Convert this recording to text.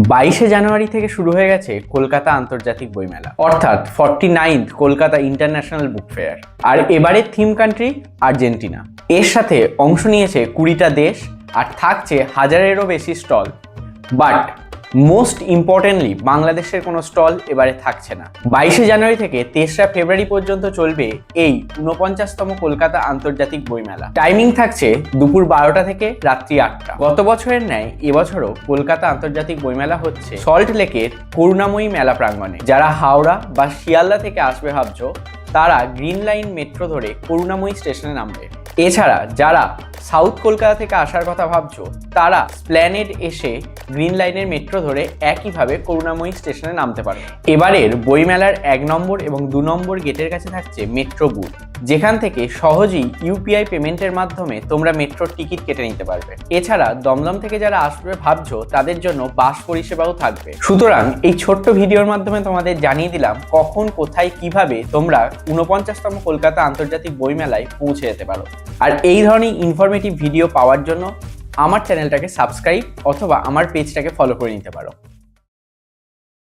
22শে জানুয়ারি থেকে শুরু হয়ে গেছে কলকাতা আন্তর্জাতিক বইমেলা, অর্থাৎ 49th Kolkata international book fair. আর এবারের থিম কান্ট্রি আর্জেন্টিনা। এর সাথে অংশ নিয়েছে 20টা দেশ আর থাকছে হাজারেরও বেশি স্টল। বাট মোস্ট ইম্পর্টেন্টলি বাংলাদেশের কোনো স্টল এবারে থাকছে না। 22শে জানুয়ারি থেকে 23রা ফেব্রুয়ারি পর্যন্ত চলবে এই 49তম কলকাতা আন্তর্জাতিক বইমেলা। টাইমিং থাকছে দুপুর 12টা থেকে রাত্রি 8টা। গত বছরের ন্যায় এবছরও কলকাতা আন্তর্জাতিক বইমেলা হচ্ছে সল্ট লেকের করুণাময়ী মেলা প্রাঙ্গণে। যারা হাওড়া বা শিয়ালদা থেকে আসবে ভাবছো, তারা গ্রিন লাইন মেট্রো ধরে করুণাময়ী স্টেশনে নামবে। এছাড়া যারা সাউথ কলকাতা থেকে আসার কথা ভাবছো, তারা স্প্ল্যানেড এসে গ্রিন লাইনের মেট্রো ধরে একইভাবে করুণাময়ী স্টেশনে নামতে পারবে। এবারের বইমেলার 1 নম্বর এবং 2 নম্বর গেটের কাছে থাকছে মেট্রো বুথ, যেখান থেকে সহজেই ইউপিআই পেমেন্টের মাধ্যমে তোমরা মেট্রোর টিকিট কেটে নিতে পারবে। এছাড়া দমদম থেকে যারা আসবে ভাবছো, তাদের জন্য বাস পরিষেবাও থাকবে। সুতরাং এই ছোট্ট ভিডিওর মাধ্যমে তোমাদের জানিয়ে দিলাম কখন, কোথায়, কিভাবে তোমরা 49তম কলকাতা আন্তর্জাতিক বইমেলায় পৌঁছে যেতে পারো। আর এই ধরনের ইনফরমেটিভ ভিডিও পাওয়ার জন্য আমার চ্যানেলটাকে সাবস্ক্রাইব অথবা আমার পেজটাকে ফলো করে নিতে পারো।